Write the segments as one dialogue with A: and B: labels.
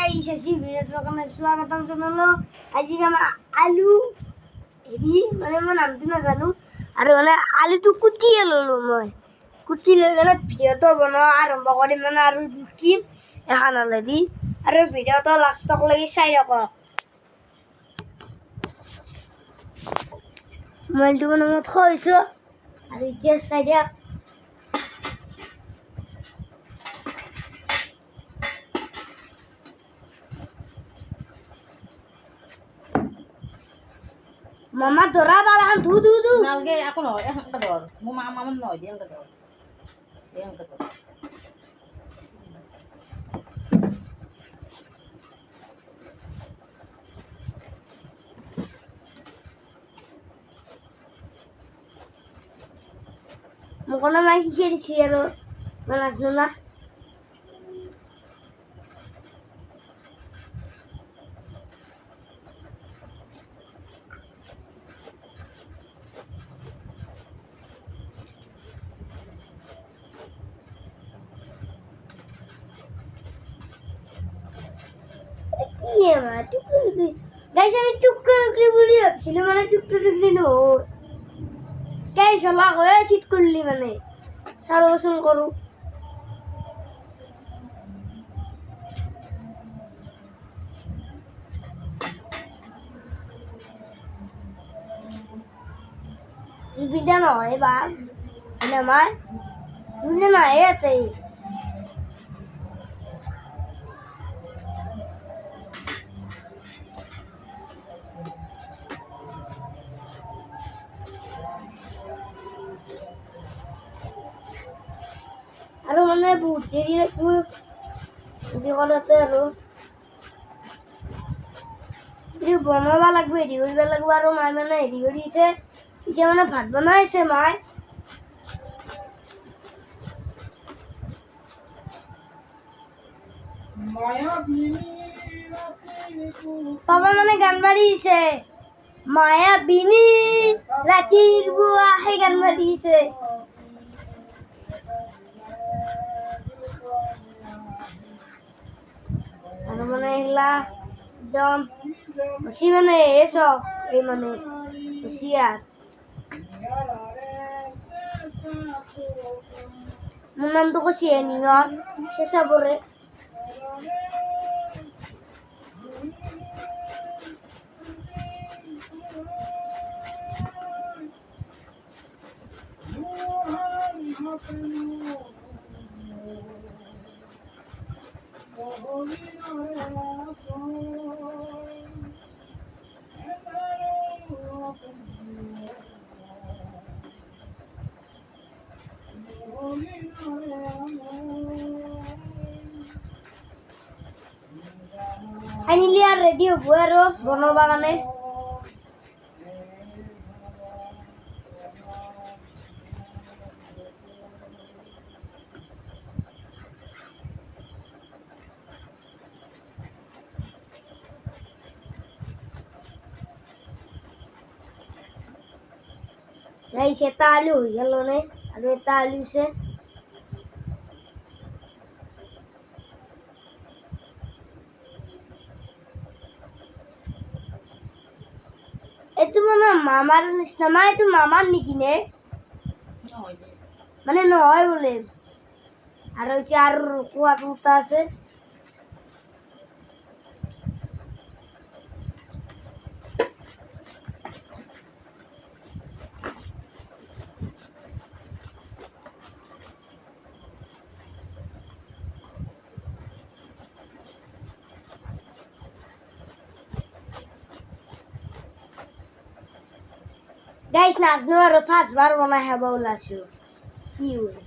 A: Guys আছি ভিডিওর দোকানে স্বাগতম জানালো আজি আমরা আলু হেৰি মানে মই নামটো নাজানো আৰু মানে আলুটো কুটিয়ে ললো মই কুটি লৈ গ'লে ভিডিঅ'টো বনোৱা আৰম্ভ কৰিম মানে আৰু শিকিম এখানলে দি আৰু ভিডিঅ'টো লাষ্টক লাগি চাই থাকক মোবাইলটো মানে মই থৈছোঁ আৰু এতিয়া চাই দিয়ক Mama dora balahan du.
B: Nalge ako no, ang kador. Mo mama man no, di ang kador. Di ang kador.
A: Mo na mai hihiri siro. Malas na. Guys, আমি টুকরো বলি ভাবছিল মানে টুকরো দিন গাইস আমার হয়ে চিট করলি মানে সার্বসন করু ভিডিও নয় বা আমার ভিডিও না এতে আৰু মানে বহুত দেৰি একো জীৱনতে আৰু বনাব লাগিব হেৰি কৰিব লাগিব আৰু মায়ে মানে হেৰি কৰিছে এতিয়া মানে ভাত বনাইছে মায়ে পাপা মানে গান মাৰিছে মায়াবিনী ৰাতিৰ বুৱা সেই গান মাৰিছে আৰু মানে এইগিলা একদম বেছি মানে চক এই মানে বেছি আর মোৰ নামটো কৈছে নিয়ৰ চেঁচা পৰে ফাইনেলি আর রেডি হবো আৰু বনাব কাৰণে guys এটা আলু হয়ে গেল না আৰু এটা আলু আছে এইটো মানে মামাৰ নিচিনা মা এইটো মামাৰ নেকি নে মানে নহয় বোলে আৰু এতিয়া আৰু কোৱাত মুটা আছে গাইস নাজনো আৰু পাঁচবাৰ বনাই খাব ওলাইছো কি হয়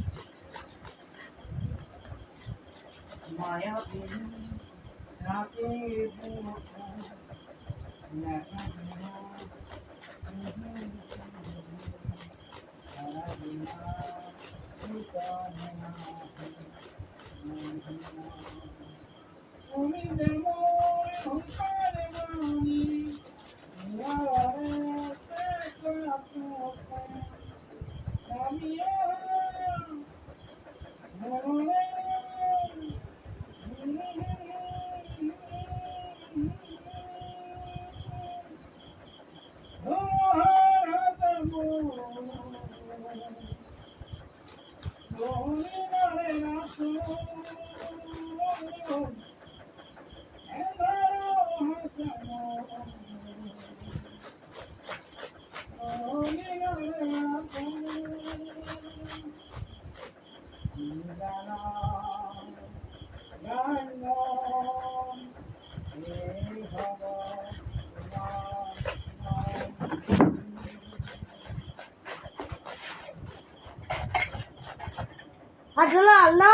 A: হল না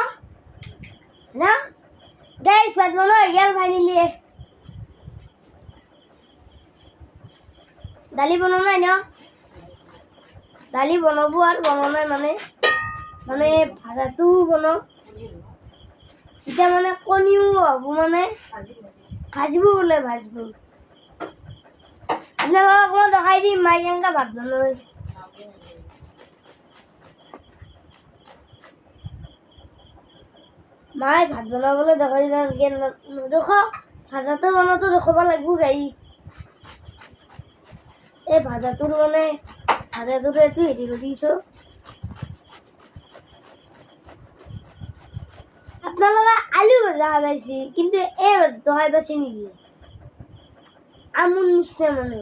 A: না গাইস ভাত বনাই হয়ে গেল ফাইনালি দালি বনানো নাই না দালি বনাবো আর বনানো নাই মানে ভাজাটো বনাও এটা মানে কণীও হব মানে ভাজিব বোলে ভাজিব আপোনালোকক অকণমান দেখাই দিম মায়ে কেনেকৈ ভাত বনাই মায়ে ভাত বনাবলৈ দেখাই দিবা এনেকৈ নেদেখ ভাজাটো বনাওঁতো দেখাব লাগিব গাইছ এই ভাজাটোৰ মানে ভাজাটোৰ এইটো হেৰি কৰি দিছোঁ আপোনালোকে আলু ভাজা খাই পাইছে কিন্তু এই ভাজাটো খাই পাইছে নেকি আমুৰ নিচিনা মানে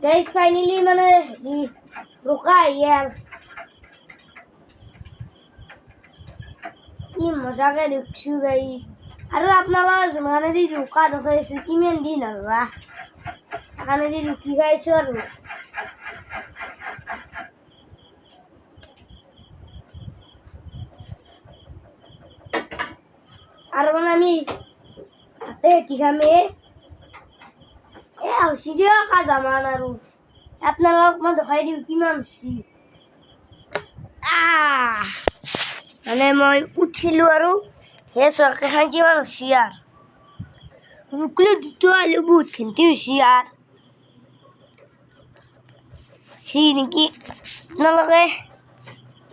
A: গাইজ ফাইনেলি মানে ৰোকা ইয়াৰ কি মজাকে দেখিছোঁ গাইজ আৰু আপোনালোকৰ যোনখনেদি ৰোকা দেখাইছোঁ কিমান দিন হ'ল বা সেইখনেদি ৰুকি খাইছোঁ আৰু মানে আমি হাতে কি খামে হসি দিও কাজামান আৰু আপোনালোকক মই দেখাই দিওঁ কিমান হসি মানে মই উঠিলোঁ আৰু সেই চৰকাৰখন কিমান হসি আৰু ৰুকলে দুটো আলু বহুত খেন্তি হসি আৰু হসি নেকি আপোনালোকে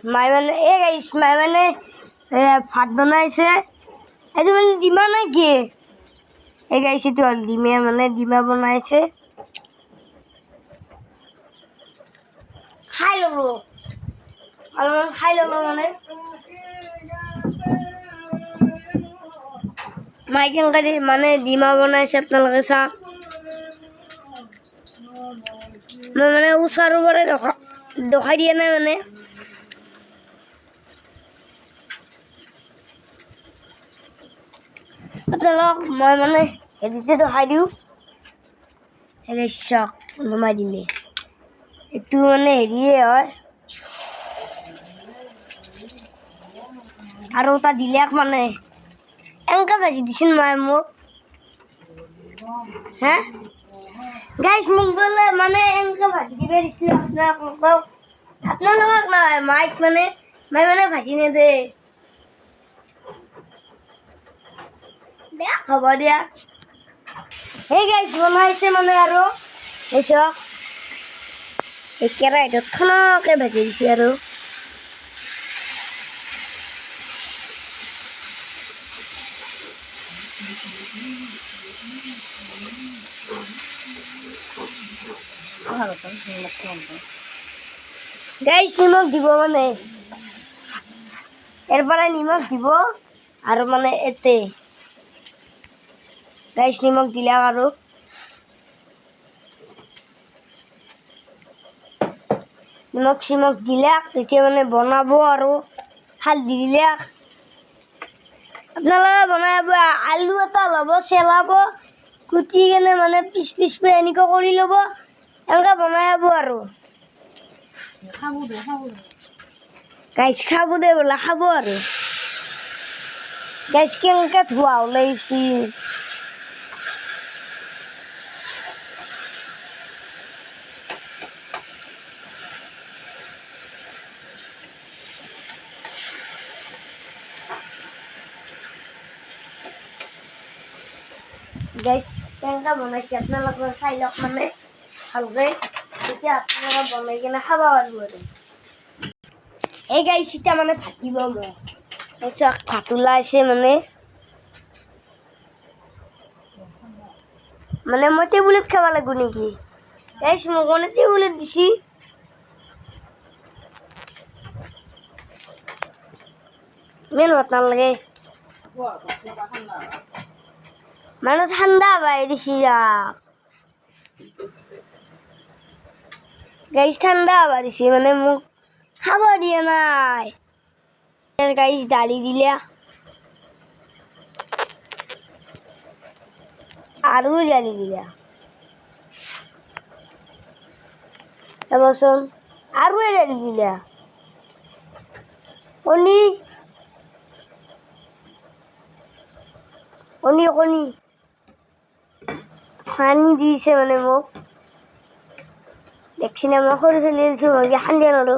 A: মায়ে মানে গাইছ মায়ে মানে ভাত বনাইছে এইটো মানে ডিমা নে কি এই গাইছেতো হ'ল ডিমা মানে ডিমা বনাইছে খাই ল'লো অলপমান খাই ল'লো মানে মায়ে কেনেকৈ মানে ডিমা বনাইছে আপোনালোকে চাওক মই মানে ওচৰৰ পৰা দেখাই দিয়া নাই মানে আপোনালোকক মই মানে হেৰিতে দেখাই দিওঁ হেৰি চাওক নমাই দিলে এইটো মানে হেৰিয়ে হয় আৰু এটা দিলাক মানে এনেকৈ ভাজি দিছিল মায়ে মোক হা গাইছ মোক বোলে মানে এনেকৈ ভাজি দিব দিছিল আপোনালোকক নহয় মাইক মানে মায়ে মানে ভাজি নেদে হ'ব দিয়া সেই গাইছ বনাইছে মানে আৰু এই চাওক এই কেৰাহীটোত খনকৈ ভাজি দিছে আৰু গাইছ নিমখ দিব মানে এর পৰাই নিমখ দিব আৰু মানে এতে গাইছ নিমখ দিলাক আৰু নিমখ চিমখ দিলাক এতিয়া মানে বনাব আৰু হালধি দিলাক আপোনালোকে বনাব আলু এটা ল'ব চেলাব কুটি কেনে মানে পিচ পিচকৈ এনেকৈ কৰি ল'ব এনেকৈ বনাই খাব আৰু গাইছ খাব দে বোলা খাব আৰু গাইছ কেনেকৈ ধোৱা ওলাইছি গাইছ কেনেকৈ বনাইছে আপোনালোকে চাই লওক মানে ভালকৈ তেতিয়া আপোনালোকে বনাই কিনে খাব পাৰিব আৰু এই গাইছ এতিয়া মানে ভাতিব মই এই চাওক ভাত ওলাইছে মানে মই টেবুলত খাব লাগিব নেকি গাইছ মোক মানে টেবুলত দিছি মেন ভাত না লাগে মানে ঠান্ডা ভাই দিছি যাক গাইস ঠান্ডা বাড়িছি মানে মুখ খাবার দিয়ে নাই গাইস দাড়ি দিলা আরও জ্বালি দিলা এবার শোন আরও জ্বালি দিলা কনি কনি কনি পানি দিয়েছে মানে মোক দেখছি না আমার সরু চলি দিছো ভাবি হান্দিয়া নলো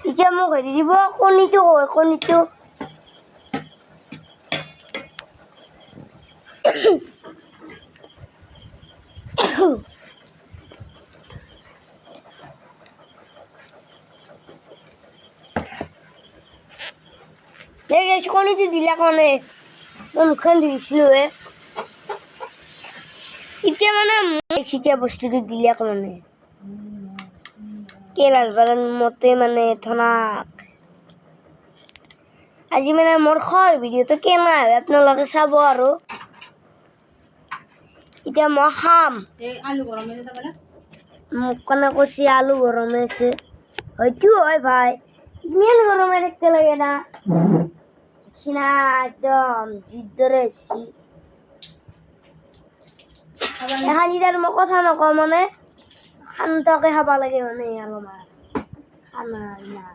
A: এতিয়া মোক হেৰি দিব কণীটো হয় কণীটো কণীটো দিলা কণে মই মুখখন ধুইছিলোঁ এতিয়া মানে চিটিয়া বস্তুটো দিলা মানে কেলাৰ বাগান মতে মানে থনাক আজি মানে মোৰ খৰ ভিডিঅ'টো কেনে হয় আপোনালোকে চাব আৰু এতিয়া মই খাম মোক কাৰণে কৈছে আলু গৰমে আছে হয়তো হয় ভাই ইমান গৰমে দেখতে লাগে না সিনা একদম জিদ্দৰে আছি এখন যেতিয়া মই কথা নকওঁ মানে শান্তকে খাব লাগে মানে অলপমান খানা না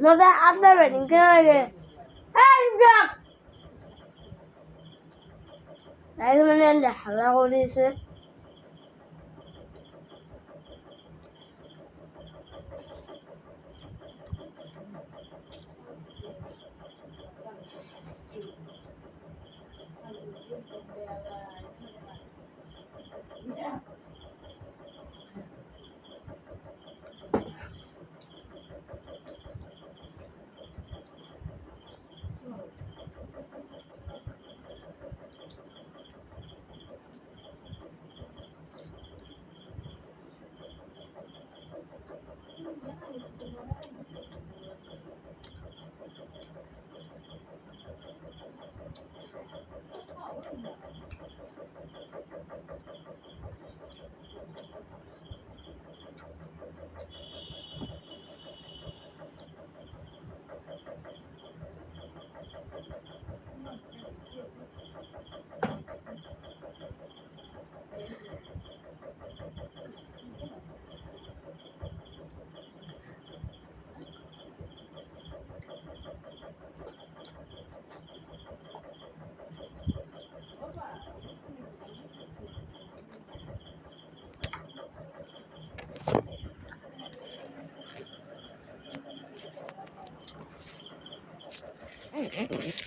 A: মজা আড্ডা বেটিং কেন লাগে মানে হাল্লা কৰিছে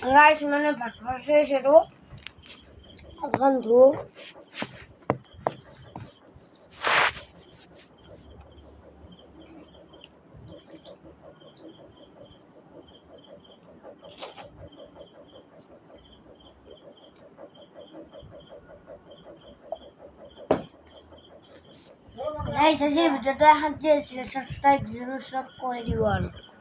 A: Guys, मैंने भटका से शुरू अगन धो Guys, आज ये वीडियो तो हाथ जे सब्सक्राइब जरूर सब कर दियो।